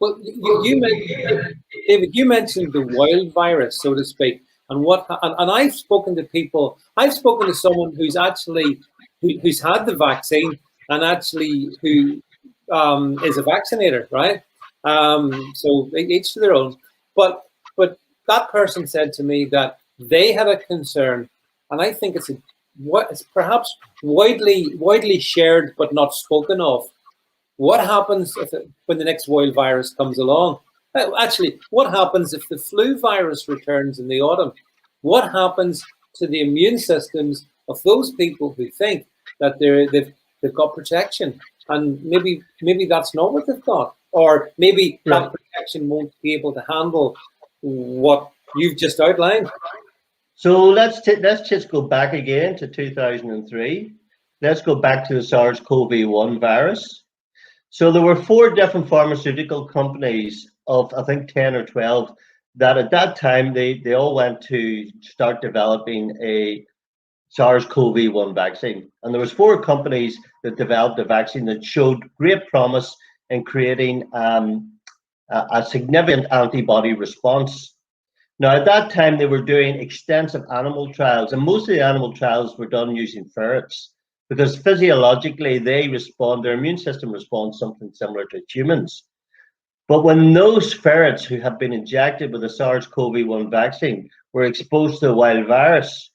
Well, David, you mentioned the wild virus, so to speak, and I've spoken to people. I've spoken to someone who's actually who's had the vaccine and actually who is a vaccinator, right? So each to their own. But that person said to me that they had a concern, and I think it's perhaps widely shared but not spoken of. What happens when the next wild virus comes along? Actually, what happens if the flu virus returns in the autumn? What happens to the immune systems of those people who think that they've got protection, and maybe that's not what they've got, or maybe that protection won't be able to handle what you've just outlined? So let's just go back again to 2003. Let's go back to the SARS-CoV-1 virus. So there were 4 different pharmaceutical companies of, I think, 10 or 12 that at that time they all went to start developing a SARS-CoV-1 vaccine. And there was 4 companies that developed a vaccine that showed great promise in creating a significant antibody response. Now, at that time, they were doing extensive animal trials, and most of the animal trials were done using ferrets, because physiologically their immune system responds something similar to humans. But when those ferrets who have been injected with the SARS-CoV-1 vaccine were exposed to the wild virus,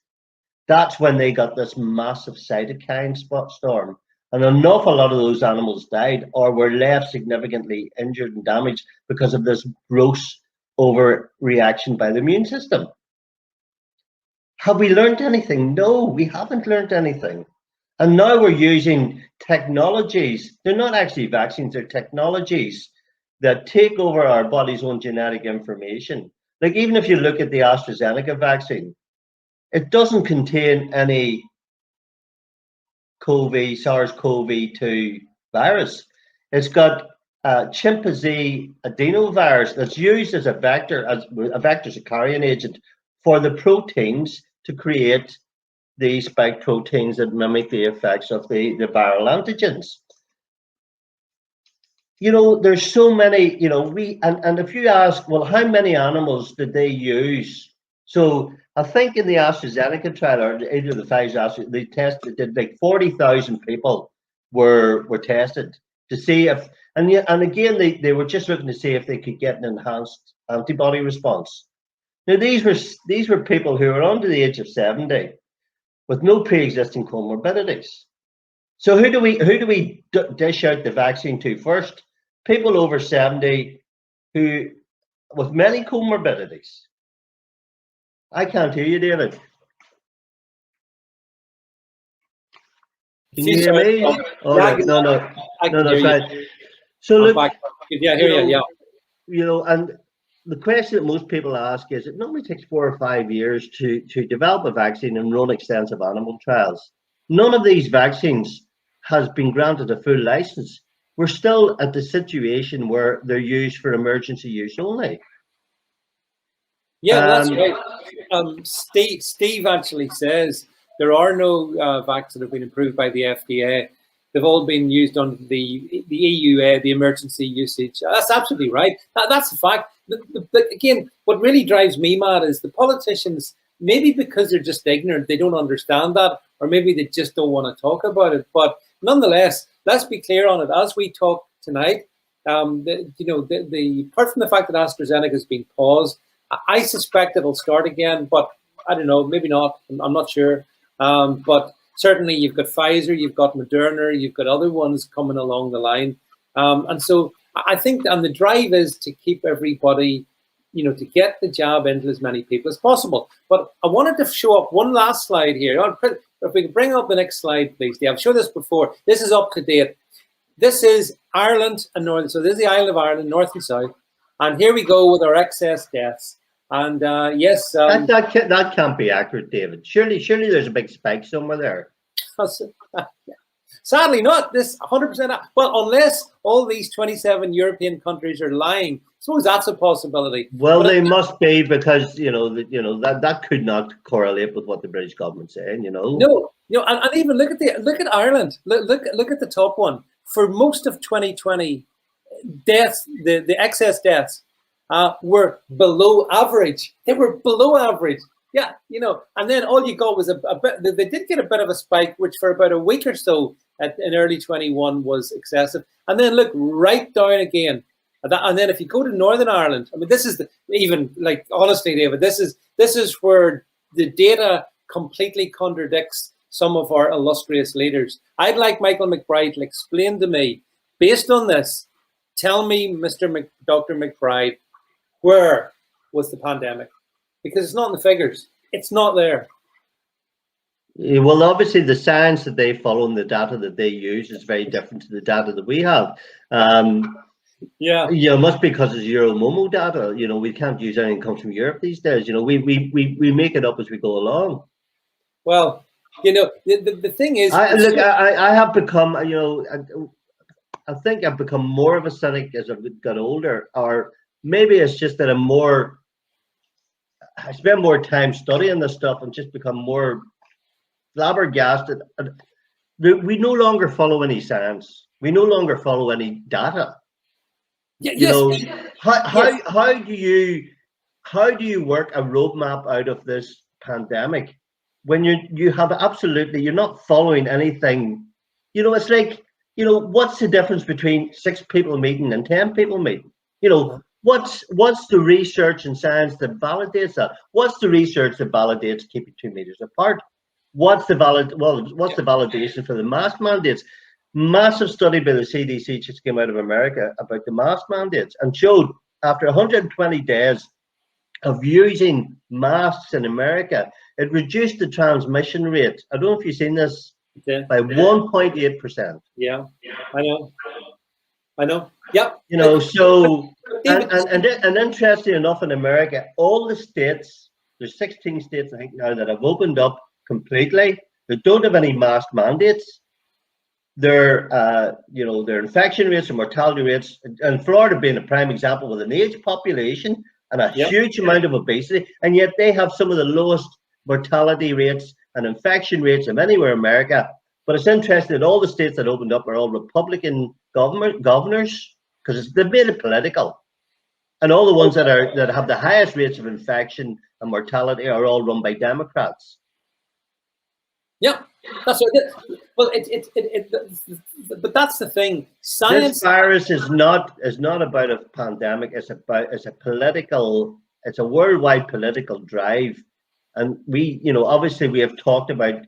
that's when they got this massive cytokine storm. And an awful lot of those animals died or were left significantly injured and damaged because of this gross overreaction by the immune system. Have we learned anything? No, we haven't learned anything. And now we're using technologies. They're not actually vaccines, they're technologies that take over our body's own genetic information. Like, even if you look at the AstraZeneca vaccine, it doesn't contain any SARS-CoV-2 virus. It's got chimpanzee adenovirus that's used as a vector, is a carrying agent for the proteins to create the spike proteins that mimic the effects of the viral antigens. You know, there's so many, you know, and if you ask, well, how many animals did they use? So I think in the AstraZeneca trial, or either the Pfizer, they did like 40,000 people were tested to see if, and again, they were just looking to see if they could get an enhanced antibody response. Now, these were people who were under the age of 70 with no pre-existing comorbidities. So who do we dish out the vaccine to first? People over 70 who with many comorbidities. I can't hear you, David. Can you hear me? Oh, no, that's right. So look, yeah, hear you. Yeah. You know, and the question that most people ask is, it normally takes 4 or 5 years to develop a vaccine and run extensive animal trials. None of these vaccines has been granted a full license. We're still at the situation where they're used for emergency use only. Yeah, that's right. Steve actually says there are no vaccines that have been approved by the FDA. They've all been used under the EUA, the emergency usage. That's absolutely right. That's a fact. But again, what really drives me mad is the politicians, maybe because they're just ignorant, they don't understand that, or maybe they just don't want to talk about it. But nonetheless, let's be clear on it. As we talk tonight, apart from the fact that AstraZeneca has been paused, I suspect it'll start again, but I don't know, maybe not. I'm not sure. But certainly you've got Pfizer, you've got Moderna, you've got other ones coming along the line. And so I think, and the drive is to keep everybody, to get the jab into as many people as possible. But I wanted to show up one last slide here. If we can bring up the next slide, please. I've shown this before. This is up to date. This is Ireland and Northern. So this is the island of Ireland, north and south. And here we go with our excess deaths. And yes, that can't be accurate, David. Surely there's a big spike somewhere there. Sadly not. This 100%. Well, unless all these 27 European countries are lying, I suppose that's a possibility. Well, they must be, because that could not correlate with what the British government's saying. No, and even look at Ireland. Look at the top one. For most of 2020, deaths, the excess deaths, were below average. They were below average. Yeah, and then all you got was a bit. They did get a bit of a spike, which for about a week or so in early 21 was excessive, and then look right down again. And then if you go to Northern Ireland, I mean, this is honestly, David, this is where the data completely contradicts some of our illustrious leaders. I'd like Michael McBride to explain to me, based on this, tell me, Dr. McBride, where was the pandemic? Because it's not in the figures. It's not there. Yeah, well, obviously, the science that they follow and the data that they use is very different to the data that we have. Yeah, it must be because it's Euro-Momo data. We can't use anything that comes from Europe these days. We make it up as we go along. Well, the thing is, I have become, I think I've become more of a cynic as I've got older, or maybe it's just that I spend more time studying this stuff and just become more flabbergasted. We no longer follow any science. We no longer follow any data. How do you work a roadmap out of this pandemic when you have absolutely, you're not following anything? It's like, what's the difference between 6 people meeting and 10 people meeting? What's the research and science that validates that? What's the research that validates keeping 2 meters apart? What's the validation for the mask mandates? Massive study by the CDC just came out of America about the mask mandates and showed after 120 days of using masks in America, it reduced the transmission rate. I don't know if you've seen this, by 1.8%. Yeah, I know. Yeah. So and interesting enough, in America, all the states, there's 16 states I think now that have opened up completely. They don't have any mask mandates. Their infection rates and mortality rates, and Florida being a prime example with an aged population and a huge amount of obesity, and yet they have some of the lowest mortality rates and infection rates of anywhere in America. But it's interesting that all the states that opened up are all Republican governors, because they've made it political, and all the ones that have the highest rates of infection and mortality are all run by Democrats. Yeah, that's what well, but that's the thing. Science. This virus is not about a pandemic. It's a worldwide political drive, and we, obviously, we have talked about,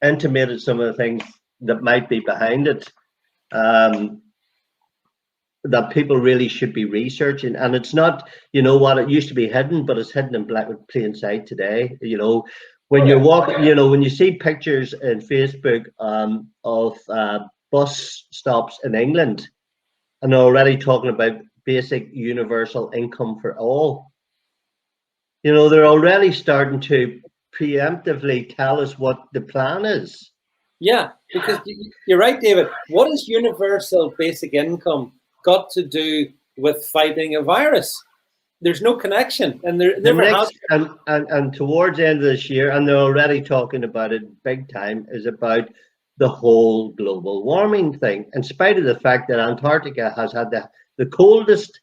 intimated some of the things that might be behind it, that people really should be researching. And it's not, it used to be hidden, but it's hidden in plain sight today. When you're walking, when you see pictures in Facebook of bus stops in England, and they're already talking about basic universal income for all, they're already starting to preemptively tell us what the plan is. Yeah, because you're right, David. What has universal basic income got to do with fighting a virus? There's no connection, and there never has. And towards the end of this year, and they're already talking about it big time, is about the whole global warming thing. In spite of the fact that Antarctica has had the coldest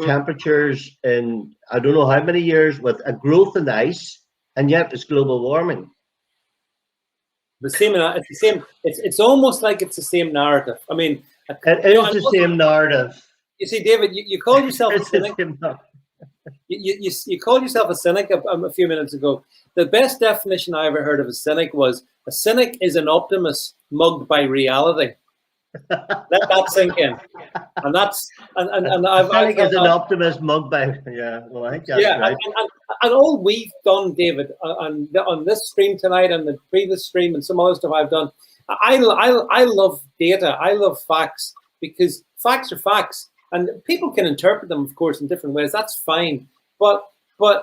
temperatures in I don't know how many years, with a growth in the ice, and yet it's global warming. It's the same. It's almost like it's the same narrative. I mean, it is the same narrative. You see, David, you called yourself a cynic. You called yourself a cynic a few minutes ago. The best definition I ever heard of a cynic was, a cynic is an optimist mugged by reality. Let that sink in. And that's a cynic is an optimist mugged by well, I think that's right. And all we've done, David, on this stream tonight and the previous stream and some other stuff I've done, I love data. I love facts, because facts are facts. And people can interpret them, of course, in different ways. That's fine. But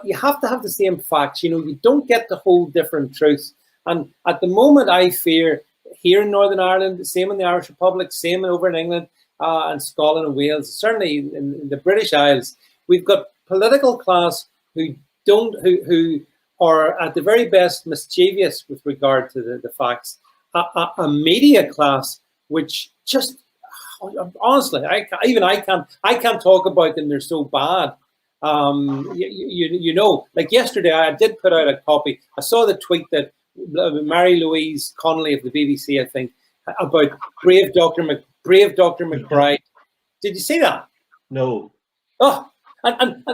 you have to have the same facts. You don't get the whole different truths. And at the moment, I fear, here in Northern Ireland, the same in the Irish Republic, same over in England and Scotland and Wales, certainly in the British Isles, we've got political class who are at the very best mischievous with regard to the facts. A media class which just honestly, I can't talk about them. They're so bad. You know, like yesterday, I did put out a copy. I saw the tweet that Mary Louise Connolly of the BBC, I think, about brave Dr. McBride. Did you see that? No. Oh, and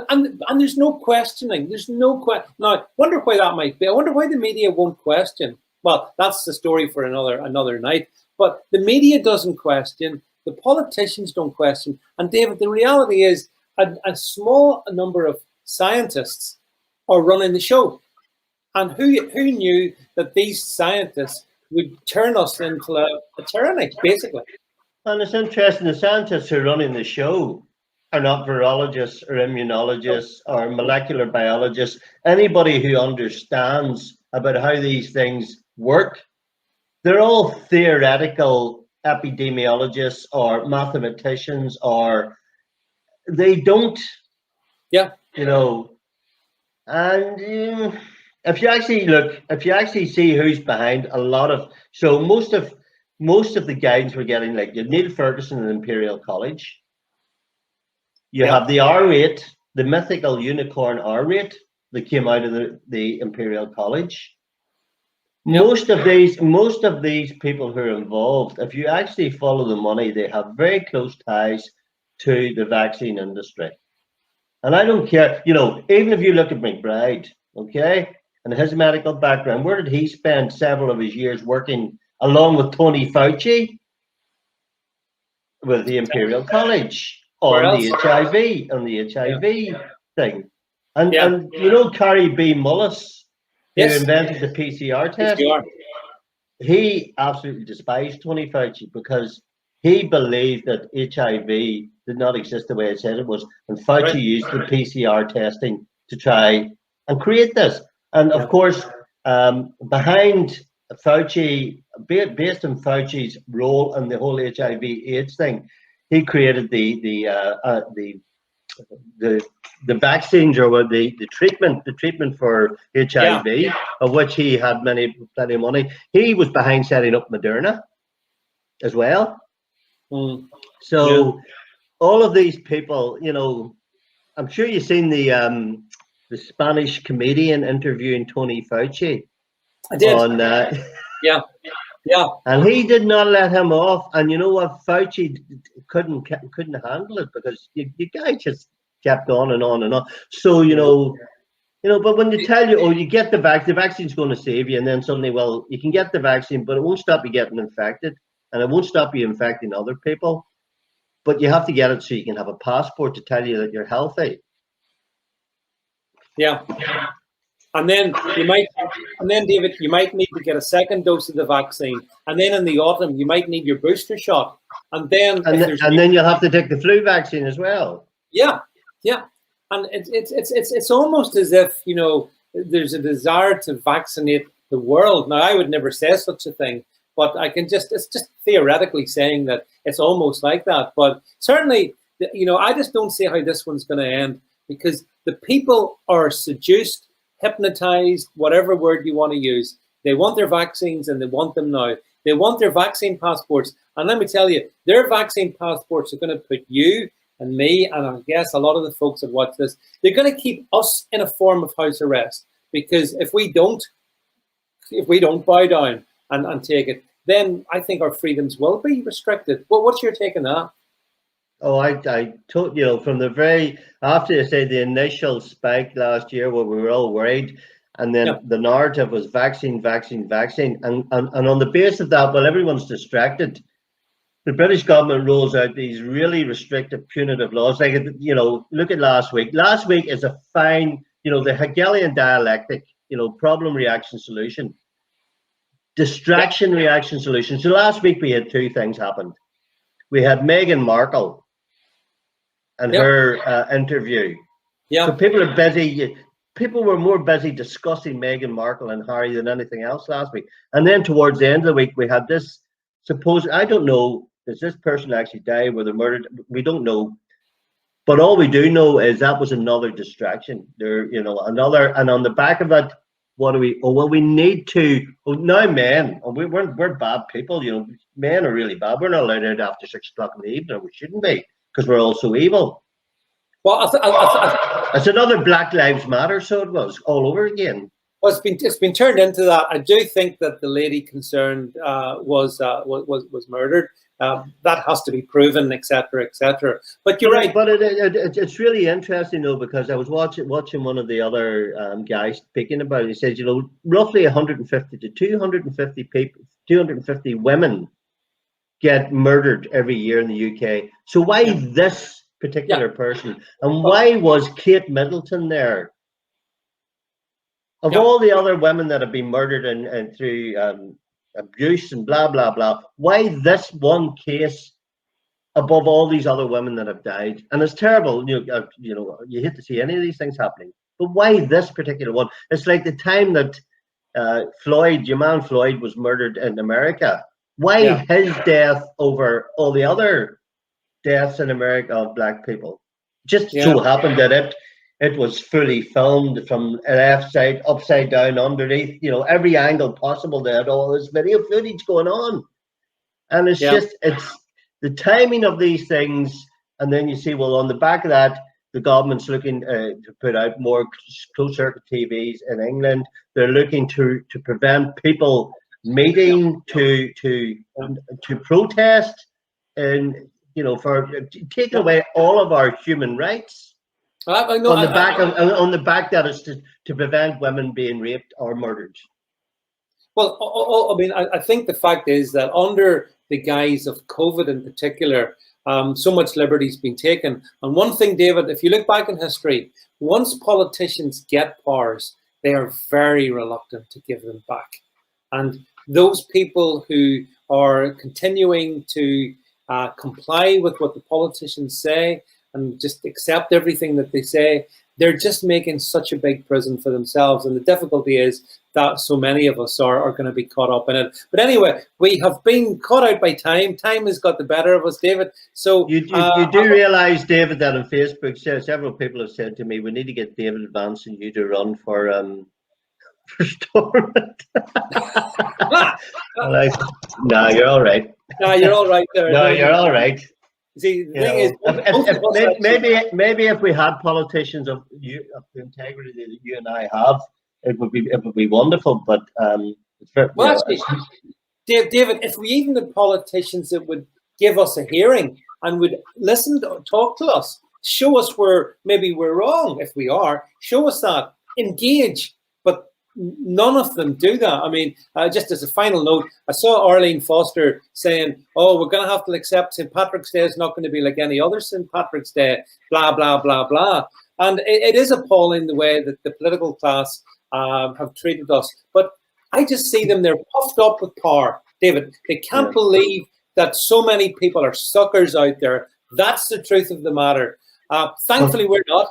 there's no questioning. There's no question. Now, I wonder why that might be. I wonder why the media won't question. Well, that's the story for another night. But the media doesn't question. The politicians don't question. And David, the reality is a small number of scientists are running the show. And who knew that these scientists would turn us into a tyranny, basically? And it's interesting, the scientists who are running the show are not virologists or immunologists or molecular biologists. Anybody who understands about how these things work, they're all theoretical epidemiologists or mathematicians, or they don't, you know. And if you actually see who's behind a lot of, so most of the guidance we're getting, like Neil Ferguson at Imperial College, you have the R8, the mythical unicorn R8 that came out of the Imperial College. Most of these people who are involved, if you actually follow the money, they have very close ties to the vaccine industry. And I don't care, even if you look at McBride, okay, and his medical background, where did he spend several of his years working along with Tony Fauci with the Imperial College on the HIV thing? And Carrie B. Mullis, who invented the PCR test, he absolutely despised Tony Fauci because he believed that HIV did not exist the way it said it was, and Fauci used the PCR testing to try and create this. And of course, behind Fauci, based on Fauci's role in the whole HIV/AIDS thing, he created the vaccines, or the treatment for HIV, of which he had plenty of money. He was behind setting up Moderna as well. So all of these people, I'm sure you've seen the Spanish comedian interviewing Tony Fauci. I did. And he did not let him off. And you know what? Fauci couldn't handle it, because you guys just kept on and on and on. So but when you tell you, oh, you get the vaccine's going to save you, and then suddenly, well, you can get the vaccine, but it won't stop you getting infected, and it won't stop you infecting other people. But you have to get it so you can have a passport to tell you that you're healthy. Yeah. And then David, you might need to get a second dose of the vaccine, and then in the autumn you might need your booster shot, and then you'll have to take the flu vaccine as well. Yeah, and it's almost as if there's a desire to vaccinate the world. Now, I would never say such a thing, but it's just theoretically saying that it's almost like that. But certainly, I just don't see how this one's going to end, because the people are seduced, hypnotized, whatever word you want to use. They want their vaccines, and they want them now. They want their vaccine passports. And let me tell you, their vaccine passports are going to put you and me, and I guess a lot of the folks that watch this, they're going to keep us in a form of house arrest. Because if we don't bow down and take it, then I think our freedoms will be restricted. Well, what's your take on that? Oh, I told from after I say the initial spike last year, where we were all worried, and then the narrative was vaccine, and on the basis of that, well, everyone's distracted. The British government rolls out these really restrictive, punitive laws. Like, look at last week. Last week is a fine, the Hegelian dialectic, problem, reaction, solution. Distraction, reaction, solution. So last week we had two things happen. We had Meghan Markle and her interview. So people are busy. People were more busy discussing Meghan Markle and Harry than anything else last week. And then towards the end of the week, we had this I don't know, does this person actually die? Were they murdered? We don't know. But all we do know is that was another distraction. There, and on the back of that, What do we? Oh well, we need to. Well, now men, we're bad people. You know, men are really bad. We're not allowed out after 6 o'clock in the evening. We shouldn't be because we're all so evil. Well, It's another Black Lives Matter. So it was all over again. well, it's been turned into that. I do think that the lady concerned was murdered. That has to be proven, etc., etc. But you're right. But it's really interesting though, because I was watching one of the other guys speaking about it. He says, you know, roughly 150 to 250 people, 250 women get murdered every year in the UK. So why this particular person, and why was Kate Middleton there? Of all the other women that have been murdered and through abuse and blah blah blah, why this one case above all these other women that have died? And it's terrible. You know, you hate to see any of these things happening, but why this particular one? It's like the time that Floyd, your man Floyd, was murdered in America. Why his death over all the other deaths in America of black people? Just so happened that it was fully filmed from left side, upside down, underneath, you know, every angle possible. They had all this video footage going on. And it's just, it's the timing of these things. And then you see, well, on the back of that, the government's looking to put out more closed circuit TVs in England. They're looking to prevent people meeting to protest, and, you know, for taking away all of our human rights. On the back that is to prevent women being raped or murdered. Well, I mean, I think the fact is that under the guise of COVID in particular, so much liberty's been taken. And one thing, David, if you look back in history, once politicians get powers, they are very reluctant to give them back. And those people who are continuing to comply with what the politicians say and just accept everything that they say, they're just making such a big prison for themselves. And the difficulty is that so many of us are going to be caught up in it. But anyway, we have been caught out by time. Time has got the better of us, David. So you do realize, David, that on Facebook, several people have said to me, we need to get David Vance and you to run for Stormont. No, you're all right. No, you're all right there. No, you're all right. See, the thing is, maybe if we had politicians of the integrity that you and I have, it would be wonderful. But it's very, well, actually, David, if we even had politicians that would give us a hearing and would listen, talk to us, show us where maybe we're wrong. If we are, show us that, engage. But none of them do that. I mean, just as a final note, I saw Arlene Foster saying, oh, we're going to have to accept St. Patrick's Day is not going to be like any other St. Patrick's Day, blah, blah, blah, blah. And it is appalling the way that the political class have treated us. But I just see them, they're puffed up with power. David, they can't believe that so many people are suckers out there. That's the truth of the matter. Thankfully, we're not.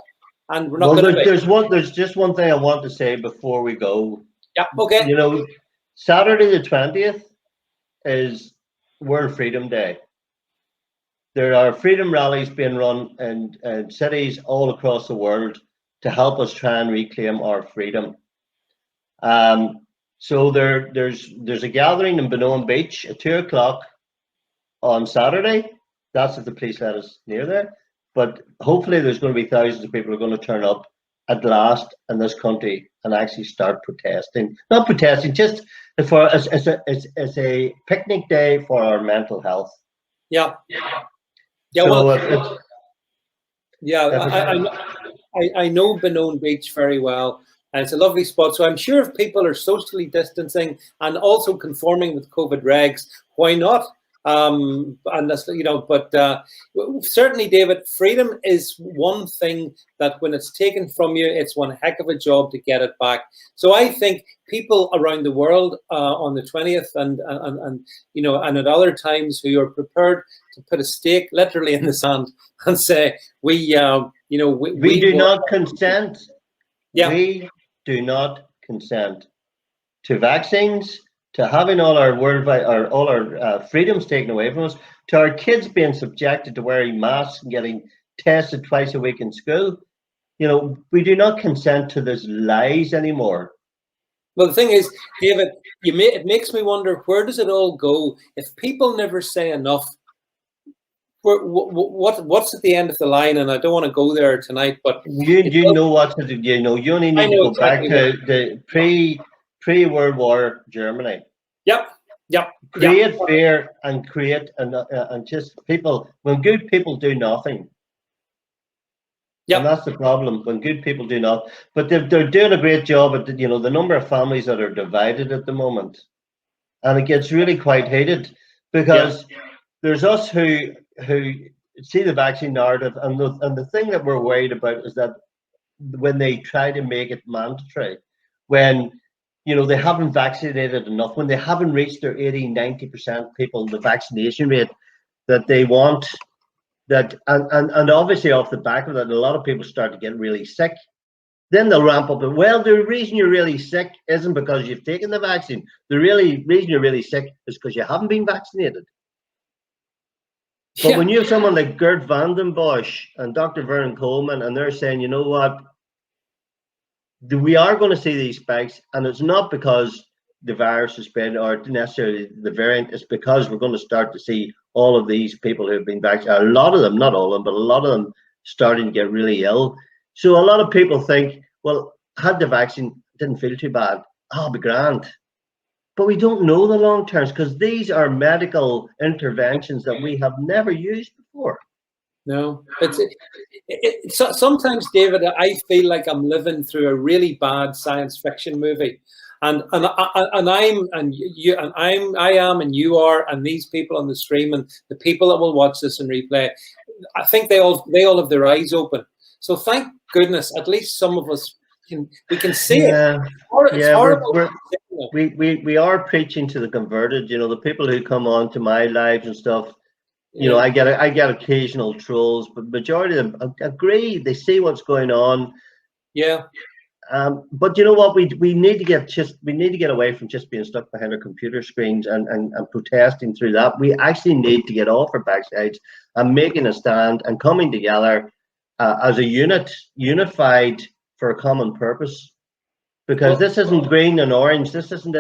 And we're not going to there's just one thing I want to say before we go. Yeah, okay. You know, Saturday the 20th is World Freedom Day. There are freedom rallies being run in cities all across the world to help us try and reclaim our freedom. So there's a gathering in Benone Beach at 2 o'clock on Saturday. That's if the police let us near there. But hopefully there's going to be thousands of people who are going to turn up at last in this country and actually start protesting. Not protesting, just it's a picnic day for our mental health. Yeah. Yeah. So well, I know Benone Beach very well, and it's a lovely spot. So I'm sure if people are socially distancing and also conforming with COVID regs, why not? And that's, you know, but certainly, David, freedom is one thing that when it's taken from you, it's one heck of a job to get it back. So I think people around the world on the 20th and you know, and at other times who are prepared to put a stake literally in the sand and say, we do not consent. Yeah. We do not consent to vaccines, to having all our freedoms taken away from us, to our kids being subjected to wearing masks and getting tested twice a week in school. You know, we do not consent to these lies anymore. Well, the thing is, David, it makes me wonder, where does it all go if people never say enough? What's at the end of the line? And I don't want to go there tonight, but you know what to do. You only I need to know go back exactly to the pre-World War Germany. Yep. Create fear and create and just people. When good people do nothing, and that's the problem. When good people do not, but they're doing a great job at the number of families that are divided at the moment, and it gets really quite heated because there's us who see the vaccine narrative, and the thing that we're worried about is that when they try to make it mandatory, when they haven't vaccinated enough, when they haven't reached their 80-90% people the vaccination rate that they want, that and obviously off the back of that, a lot of people start to get really sick. Then they'll ramp up and, well, the reason you're really sick isn't because you've taken the vaccine. The reason you're really sick is because you haven't been vaccinated. But when you have someone like Gert van den Bosch and Dr. Vernon Coleman, and they're saying, you know what, we are going to see these spikes, and it's not because the virus is spreading or necessarily the variant, it's because we're going to start to see all of these people who have been vaccinated, a lot of them, not all of them, but a lot of them starting to get really ill. So a lot of people think, well, had the vaccine, didn't feel too bad, I'll be grand. But we don't know the long terms, because these are medical interventions that we have never used before. No, sometimes, David, I feel like I'm living through a really bad science fiction movie, and I am, and you are, and these people on the stream, and the people that will watch this in replay, I think they all have their eyes open. So thank goodness, at least some of us we can see it. It's horrible. We are preaching to the converted. The people who come on to my lives and stuff. I get occasional trolls, but majority of them agree. They see what's going on. Yeah. But you know what? We need to get away from just being stuck behind our computer screens and protesting through that. We actually need to get off our backsides and making a stand and coming together as a unit, unified for a common purpose. Because this isn't green and orange. This isn't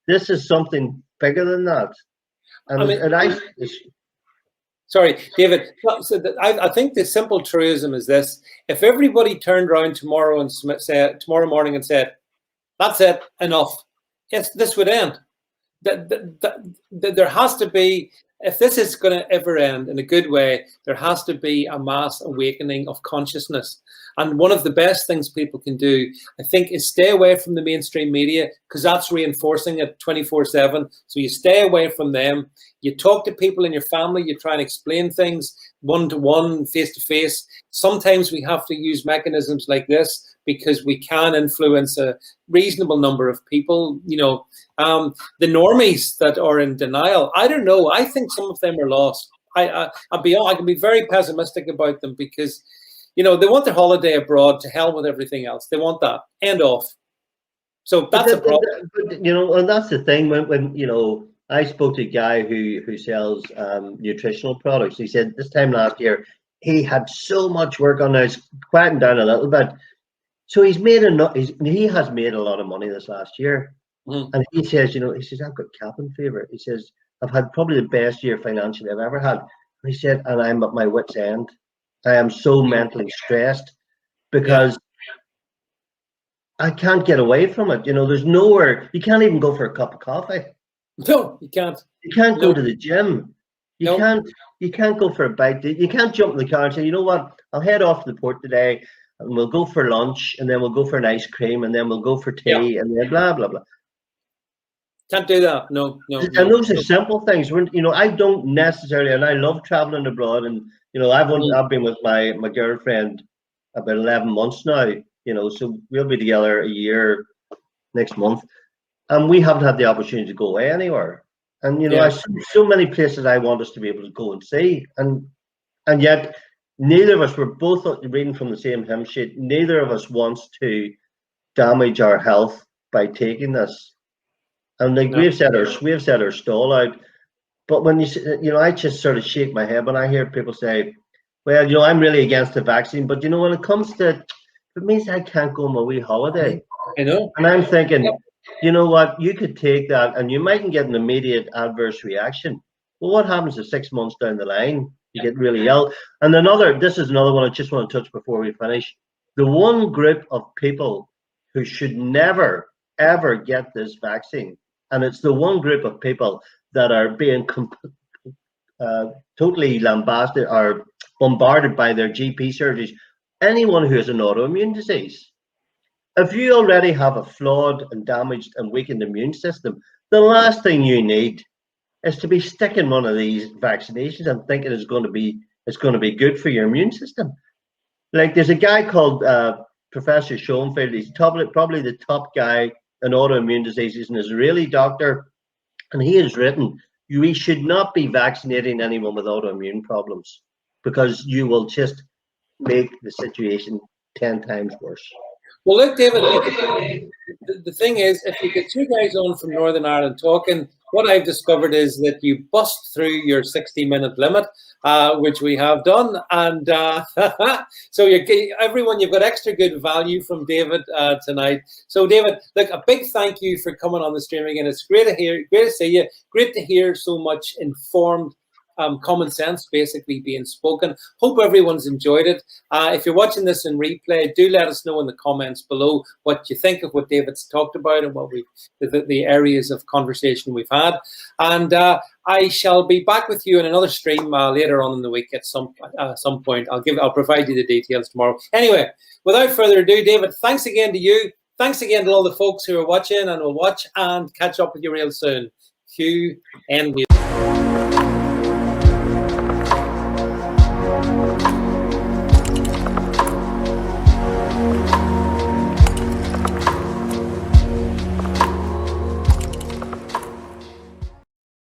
This is something bigger than that. Sorry, David. I think the simple truism is this: if everybody turned around tomorrow morning and said, "That's it, enough," this would end. There has to be, if this is going to ever end in a good way, there has to be a mass awakening of consciousness. And one of the best things people can do, I think, is stay away from the mainstream media, because that's reinforcing it 24/7. So you stay away from them. You talk to people in your family. You try and explain things one-to-one, face-to-face. Sometimes we have to use mechanisms like this because we can influence a reasonable number of people. The normies that are in denial, I don't know. I think some of them are lost. I can be very pessimistic about them because, they want their holiday abroad. To hell with everything else. They want that. End off. So that's a problem. And that's the thing. When I spoke to a guy who sells nutritional products. He said this time last year he had so much work on now. He's quieting down a little bit. So he has made a lot of money this last year. And he says, I've got cabin fever. He says, I've had probably the best year financially I've ever had. And he said, and I'm at my wit's end. I am so mentally stressed because I can't get away from it. There's nowhere. You can't even go for a cup of coffee. No, you can't. You can't go to the gym. You can't go for a bite. You can't jump in the car and say, you know what, I'll head off to the port today and we'll go for lunch, and then we'll go for an ice cream, and then we'll go for tea, and then blah, blah, blah. Can't do that. No. And those are simple things. I don't necessarily, and I love traveling abroad, and I've been with my girlfriend about 11 months now. So we'll be together a year next month, and we haven't had the opportunity to go away anywhere. And I see so many places I want us to be able to go and see, and yet neither of us, we're both reading from the same hymn sheet. Neither of us wants to damage our health by taking this. And we've set our stall out. But when I just sort of shake my head when I hear people say, well, I'm really against the vaccine. But when it comes to it means I can't go on my wee holiday. I know. And I'm thinking, you know what? You could take that, and you mightn't get an immediate adverse reaction. Well, what happens if 6 months down the line you get really ill? And this is another one I just want to touch before we finish. The one group of people who should never ever get this vaccine, and it's the one group of people that are being totally lambasted or bombarded by their GP surgeries. Anyone who has an autoimmune disease. If you already have a flawed and damaged and weakened immune system, the last thing you need is to be sticking one of these vaccinations and thinking it's going to be good for your immune system. Like, there's a guy called Professor Schoenfeld. He's probably the top guy in autoimmune diseases. He's an Israeli doctor, and he has written, we should not be vaccinating anyone with autoimmune problems because you will just make the situation 10 times worse. Well, look, David, the thing is, if you get two guys on from Northern Ireland talking, what I've discovered is that you bust through your 60-minute limit, which we have done. And so everyone, you've got extra good value from David tonight. So, David, look, a big thank you for coming on the stream again. It's great to see you. Great to hear so much informed common sense basically being spoken. Hope everyone's enjoyed it. If you're watching this in replay, do let us know in the comments below what you think of what David's talked about and what the areas of conversation we've had. And I shall be back with you in another stream later on in the week at some point. I'll provide you the details tomorrow. Anyway, without further ado, David, thanks again to you. Thanks again to all the folks who are watching and will watch, and catch up with you real soon. Q and